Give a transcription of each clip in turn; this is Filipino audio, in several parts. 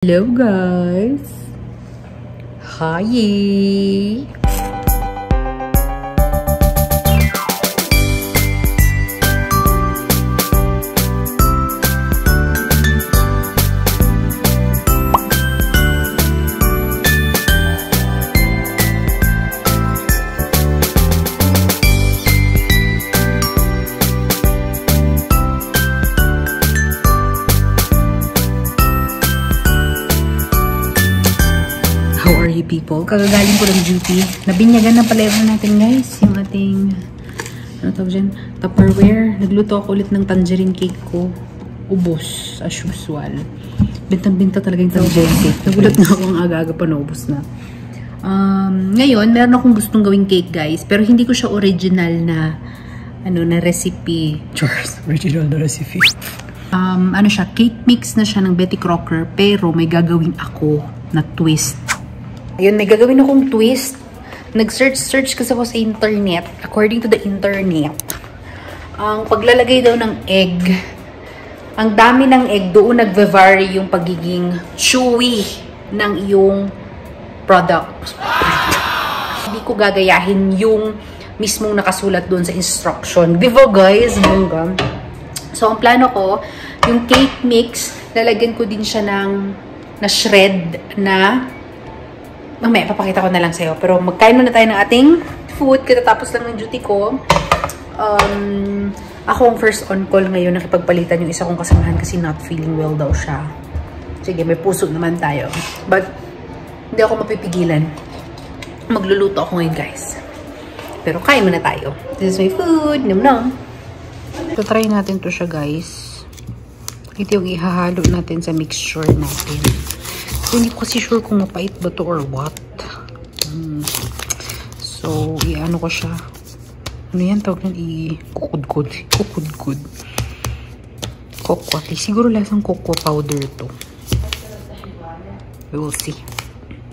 Hello guys! Hi! How are you people? Kagagaling ko ng duty. Nabinyagan na pala natin guys. Yung ating, ano tawag dyan? Tupperware. Nagluto ako ulit ng tangerine cake ko. Ubos, as usual. Bintang-binta talaga yung tangerine cake. Nagulat na ako ang aga-aga pa naubos na. Ngayon, meron akong gustong gawing cake guys. Pero hindi ko siya original na, na recipe. Cheers! Original na recipe. Ano siya? Cake mix na siya ng Betty Crocker. Pero may gagawin ako na twist. Ayun, may gagawin akong twist. Nag-search kasi ako sa internet. According to the internet, ang paglalagay daw ng egg, ang dami ng egg, doon nagva-vary yung pagiging chewy ng iyong product. Hindi ko gagayahin yung mismong nakasulat doon sa instruction. Diba guys? Bongga. So, ang plano ko, yung cake mix, lalagyan ko din siya ng na-shred na mamaya, papakita ko na lang sa'yo. Pero magkain muna tayo ng ating food. Katatapos lang ng duty ko. Ako ang first on call ngayon. Nakipagpalitan yung isa kong kasamahan kasi not feeling well daw siya. Sige, may puso naman tayo. But, hindi ako mapipigilan. Magluluto ako ngayon, guys. Pero kain muna tayo. This is my food. Nom-nom. So, try natin to siya, guys. Ito yung ihahalo natin sa mixture natin. So, hindi ko kasi sure kung mapait ba to or what. So, i-ano ko siya. Ano yan? Tawag na i-kukudkud. Kukudkud. Cocoa. Siguro lasang cocoa powder to. We will see.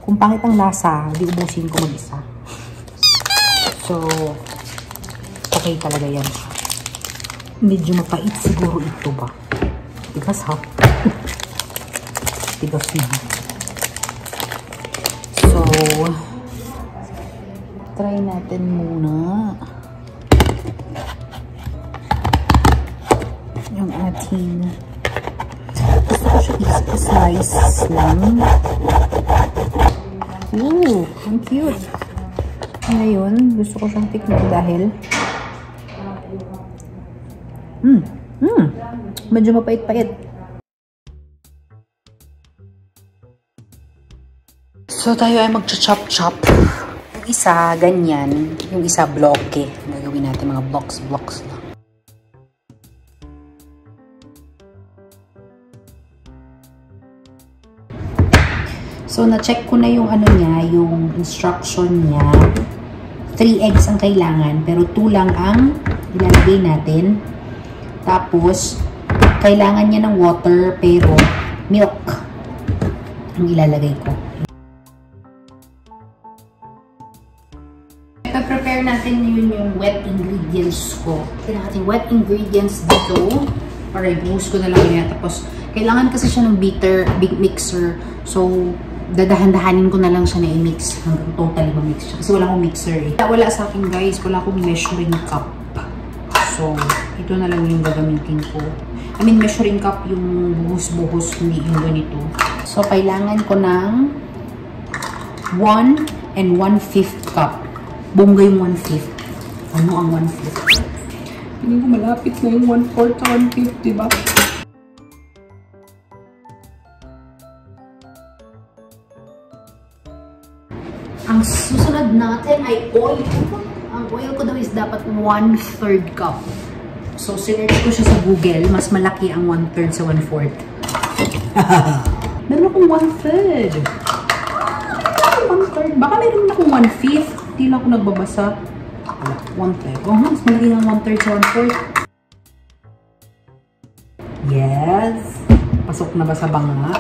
Kung pangit ang lasa, di ubusin ko mag-isa. So, okay talaga yan. Medyo mapait siguro ito ba? Tigas ha? Tigas na. So, try natin muna yung ating gusto ko siya i-slice lang. Ooh, ang cute. Ngayon, gusto ko siyang tikman dahil medyo mapait-pait. So, tayo ay mag-chop-chop. Yung isa, ganyan. Yung isa, bloke. Gagawin natin mga blocks lang. So, na-check ko na yung ano niya, yung instruction niya. 3 eggs ang kailangan, pero 2 lang ang ilalagay natin. Tapos, kailangan niya ng water, pero milk ang ilalagay ko. Prepare natin yun yung wet ingredients ko. Kailangan natin wet ingredients dito. Alright, buhos ko na lang yan. Tapos, kailangan kasi siya ng big mixer. So, dadahan-dahanin ko na lang siya na i-mix. Hanggang totally ma-mix siya. Kasi wala akong mixer eh. Wala sa akin guys, wala akong measuring cup. So, ito na lang yung gagamitin ko. I mean, measuring cup yung buhos-buhos, hindi yung ganito. So, kailangan ko ng 1 1/5 cup. Bongga yung 1/5. Ano ang 1/5? Hindi ko malapit na yung 1/4 to 1/5, diba? Ang susunod natin ay oil. Ang oil ko daw is dapat 1/3 cup. So, sinerch ko siya sa Google. Mas malaki ang 1/3 sa 1/4. Meron akong 1/3. 1/3. Baka meron akong 1/5. Hindi lang ako nagbabasa. 1/3. Oh, mas malaki ng 1/3 sa 1/4. Yes. Pasok na ba sa banga?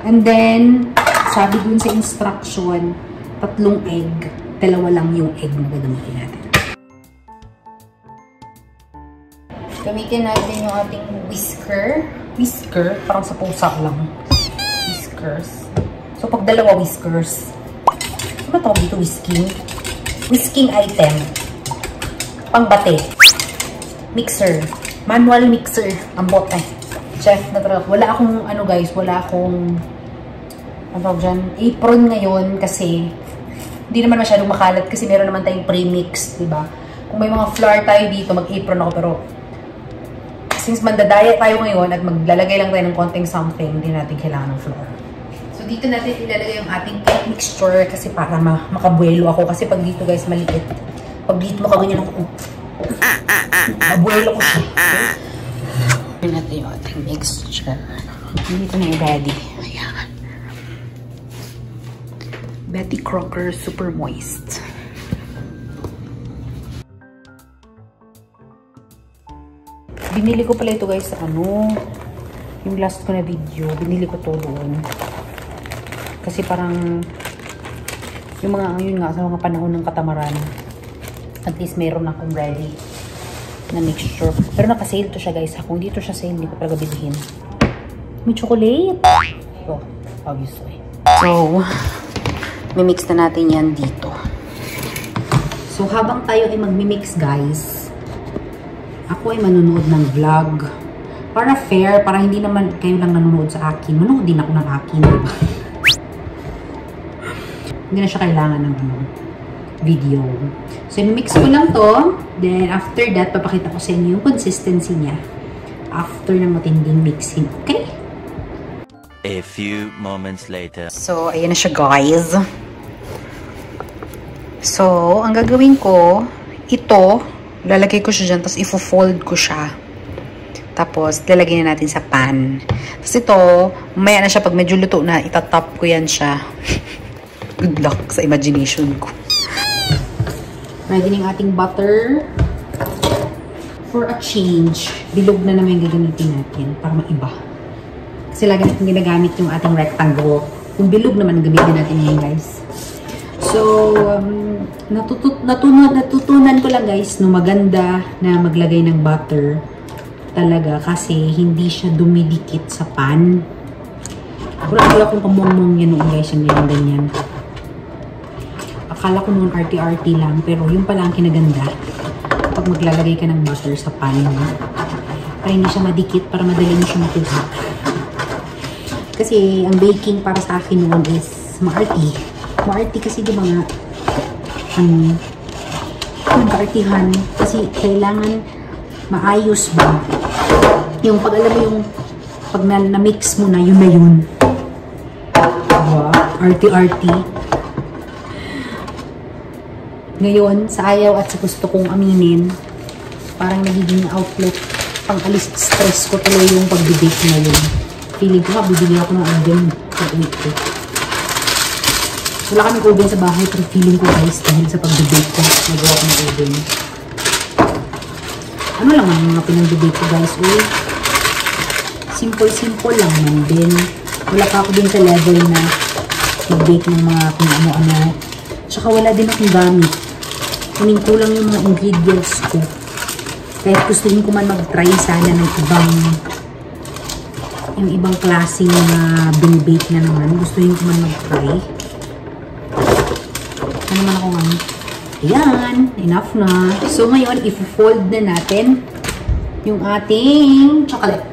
And then, sabi dun sa instruction, 3 egg. 2 lang yung egg na gagamitin natin. Gamitin natin yung ating whisker. Whisker? Parang sa pusa lang. Whisker. whiskers. So, pag dalawa whiskers. Ano tawag dito? Whisking? Whisking item. Pangbate. Mixer. Manual mixer. Ang bote. Chef na talaga. Wala akong, ano guys, wala akong, ano tawag dyan, apron ngayon kasi hindi naman masyadong makalat kasi meron naman tayong pre-mix, diba? Kung may mga flour tayo dito, mag-apron ako, pero since mandadaya tayo ngayon at maglalagay lang tayo ng konting something, hindi natin kailangan ng flour. So, dito natin ilalagay yung ating cake mixture kasi para makabuelo ako. Kasi pag dito, guys, maliit. Pag dito mo kaganyan ako, mabuelo ko siya. Ito natin yung ating mixture. Dito na yung ready. Ayan. Betty Crocker Super Moist. Binili ko pala ito guys sa yung last ko na video. Binili ko to doon. Kasi parang yung mga, yun nga, sa mga panahon ng katamaran. At least meron akong ready na mixture. Pero naka-sale to siya guys. Kung dito siya sale, hindi ko talaga bilhin. May chocolate. Oh, obviously. So, mimix na natin yan dito. So, habang tayo ay magmimix guys, ako ay manonood ng vlog. Para fair, para hindi naman kayo lang nanonood sa akin. Manonood din ako ng akin, diba? Hindi na siya kailangan ng video. So, mix ko lang to. Then, after that, papakita ko sa inyo yung consistency niya. After ng matinding mixing. Okay? A few moments later. So, ayan na siya guys. So, ang gagawin ko, ito, lalagay ko siya dyan, tapos ifo-fold ko siya. Tapos, lalagay na natin sa pan. Tapos ito, umaya na siya, pag medyo luto na, itatop ko yan siya. Good luck sa imagination ko. Ready na yung ating butter. For a change, bilog na naman yung gagamitin natin para maiba. Kasi lagi natin ginagamit yung ating rectangle. Kung bilog naman, gamitin natin yan guys. So, natutunan ko lang guys, no, maganda na maglagay ng butter talaga kasi hindi siya dumidikit sa pan. Wala kong pamumong yan noon guys, yung ganyan. Akala ko noon RT-RT lang, pero yung pala ang kinaganda pag maglalagay ka ng butter sa pan. Para hindi siya madikit, para madali mo siya matuha. Kasi ang baking para sa akin noon is maarty. Maarty kasi di ba nga, kaartihan. Kasi kailangan maayos ba? Yung pag alam mo yung, pag na-mix mo na, yun na yun. Diba? Arty-arty. Ngayon, sa ayaw at sa gusto kong aminin, parang nagiging outlet, pang alis stress ko tuloy yung pag-debate na yun. Feeling ko bibili ako ng oven sa week ko. Wala kaming oven sa bahay, pero feeling ko guys, dahil sa pag-debate ko, nagawa ko ng oven. Ano lang ang mga pinag-debate ko guys, simple lang man din. Wala pa ako din sa level na mag-bake ng mga kung ano-ano. Tsaka wala din akong gamit. Kulang yung mga ingredients ko. Kahit gustuhin ko man mag-try sana ng ibang klaseng na binibake na naman. Gustuhin ko man mag-try. Ano naman ako ngayon? Ayan, enough na. So ngayon, i-fold na natin yung ating chocolate.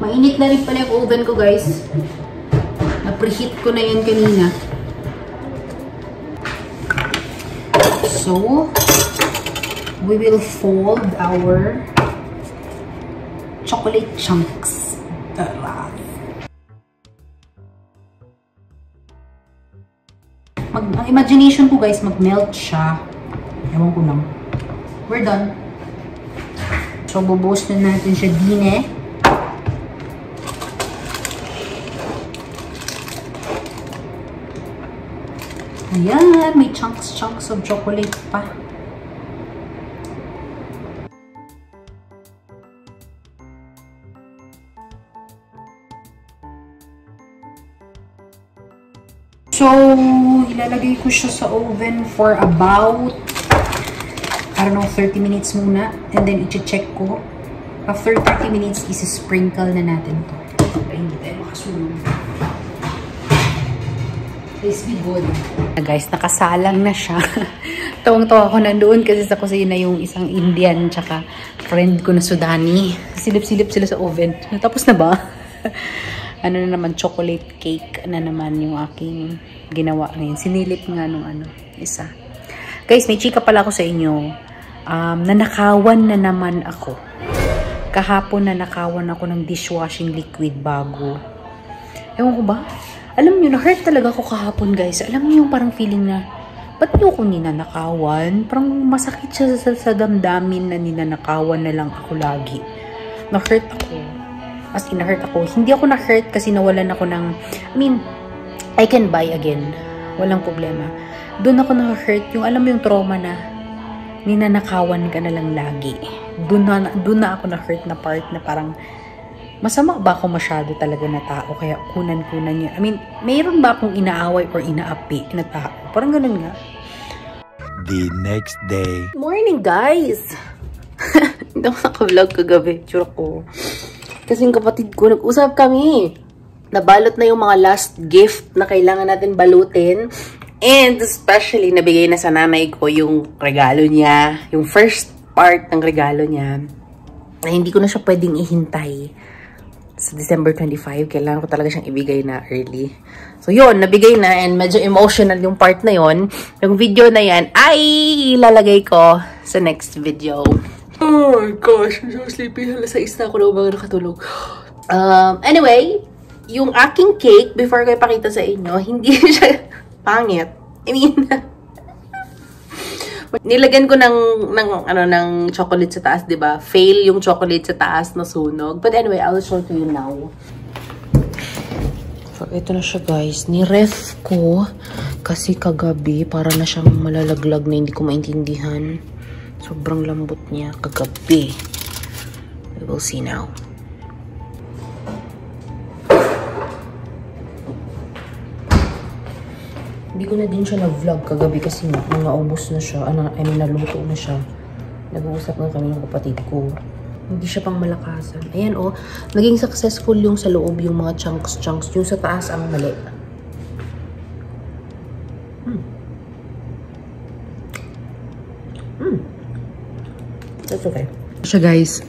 Mainit na rin pala yung oven ko guys. Na-preheat ko na yun kanina. So, we will fold our chocolate chunks. Ang imagination ko guys, mag-melt siya. Ewan ko lang. We're done. So, bubuhos na natin siya din eh. Ayan, may chunks of chocolate pa. So, ilalagay ko siya sa oven for about, I don't know, 30 minutes muna. And then, i-check ko. After 30 minutes, isi-sprinkle na natin to. Ay, hindi tayo makasunod. Please be good. Guys, nakasalang na siya. Tawang-tawa ko nandoon kasi sa kusina yung isang Indian tsaka friend ko na Sudani. Silip-silip sila sa oven. Tapos na ba? Ano na naman, chocolate cake na naman yung aking ginawa ngayon. Sinilip nga nung isa. Guys, may chika pala ako sa inyo. Nanakawan na naman ako. Kahapon nanakawan ako ng dishwashing liquid bago. Ewan ko ba? Alam niyo, na-hurt talaga ako kahapon, guys. Alam niyo yung parang feeling na, ba't niyo ako ninanakawan? Parang masakit siya sa damdamin na ninanakawan na lang ako lagi. Na-hurt ako. As in, na-hurt ako. Hindi ako na-hurt kasi nawalan ako ng, I can buy again. Walang problema. Doon ako na-hurt. Yung alam mo yung trauma na ninanakawan ka na lang lagi. Doon na ako na-hurt na part na parang, masama ba ako masyado talaga na tao? Kaya kunan-kunan niya. Mayroon ba akong inaaway or inaapi na tao? Parang ganun nga. The next day. Morning, guys! Hindi ako naka-vlog kagabi. Tsura ko. Kasi yung kapatid ko, nag-usap kami. Nabalot na yung mga last gift na kailangan natin balutin. And especially, nabigay na sa nanay ko yung regalo niya. Yung first part ng regalo niya. Na hindi ko na siya pwedeng ihintay. Sa December 25, kailangan ko talaga siyang ibigay na early. So, yun, nabigay na and medyo emotional yung part na yun. Yung video na yan ay ilalagay ko sa next video. Oh my gosh, I'm so sleepy. Halas 6 na ako na umaga nakatulog. Anyway, yung aking cake, before ko ipakita sa inyo, hindi siya pangit. Nilagyan ko ng chocolate sa taas, 'di ba? Fail yung chocolate sa taas, nasunog. But anyway, I'll show to you now. So, ito na siya, guys. Ni-ref ko kasi kagabi para na siyang malalaglag na hindi ko maintindihan. Sobrang lambot niya kagabi. We will see now. Hindi ko na din siya na-vlog kagabi kasi naubos na siya. Naluto na siya. Nag-uusap na kami ng kapatid ko. Hindi siya pang malakasan. Ayan, oh. Naging successful yung sa loob, yung mga chunks. Yung sa taas ang mali. That's okay. Siya, guys.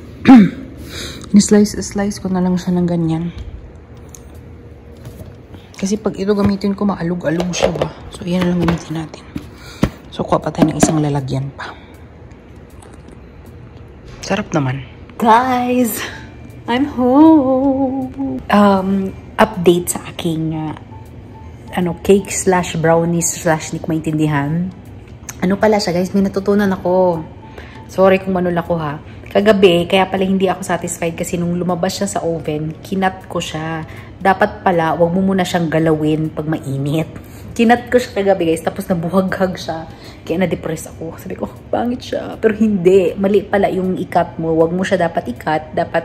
Ni-slice ko na lang siya ng ganyan. Kasi pag ito gamitin ko, maalog-alog siya ba? So, yan na lang gamitin natin. So, kuha pa tayo ng isang lalagyan pa. Sarap naman. Guys! I'm home! Update sa aking cake / brownies / hindi ko maintindihan. Ano pala siya, guys? May natutunan ako. Sorry kung manula ko, ha. Kagabi, kaya pala hindi ako satisfied kasi nung lumabas siya sa oven, kinat ko siya. Dapat pala, wag mo muna siyang galawin pag mainit. Kinat ko siya kagabi, guys, tapos nabuhaghag siya. Kaya na-depress ako. Sabi ko, pangit siya. Pero hindi. Mali pala yung ikat mo. Wag mo siya dapat ikat. Dapat,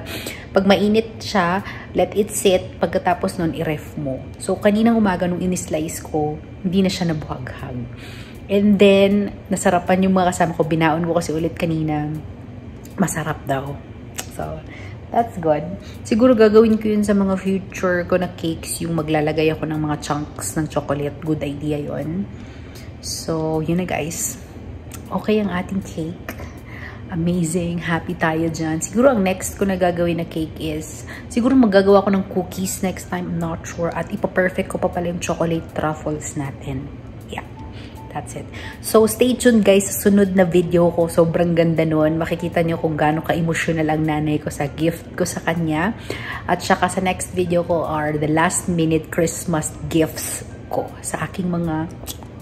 pag mainit siya, let it sit. Pagkatapos nun, i-ref mo. So, kaninang umaga nung in-slice ko, hindi na siya nabuhaghag. And then, nasarapan yung mga kasama ko. Binaon ko kasi ulit kanina. Masarap daw. So, that's good. Siguro gagawin ko yun sa mga future ko na cakes, yung maglalagay ako ng mga chunks ng chocolate. Good idea yun. So, yun na, guys. Okay ang ating cake. Amazing. Happy tayo dyan. Siguro ang next ko na gagawin na cake is, siguro magagawa ko ng cookies next time. I'm not sure. At ipa-perfect ko pa pala yung chocolate truffles natin. Yeah. That's it. So, stay tuned, guys, sa sunod na video ko. Sobrang ganda nun. Makikita nyo kung gaano ka-emotional ang nanay ko sa gift ko sa kanya. At saka sa next video ko are the last minute Christmas gifts ko sa aking mga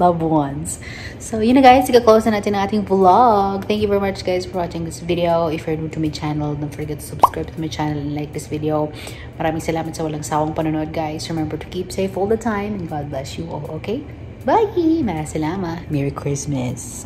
loved ones. So, yun na, guys. Ika-close na natin ang ating vlog. Thank you very much, guys, for watching this video. If you're new to my channel, don't forget to subscribe to my channel and like this video. Maraming salamat sa walang sawang panonood, guys. Remember to keep safe all the time and God bless you all, okay? Bye! Maraming salamat. Merry Christmas!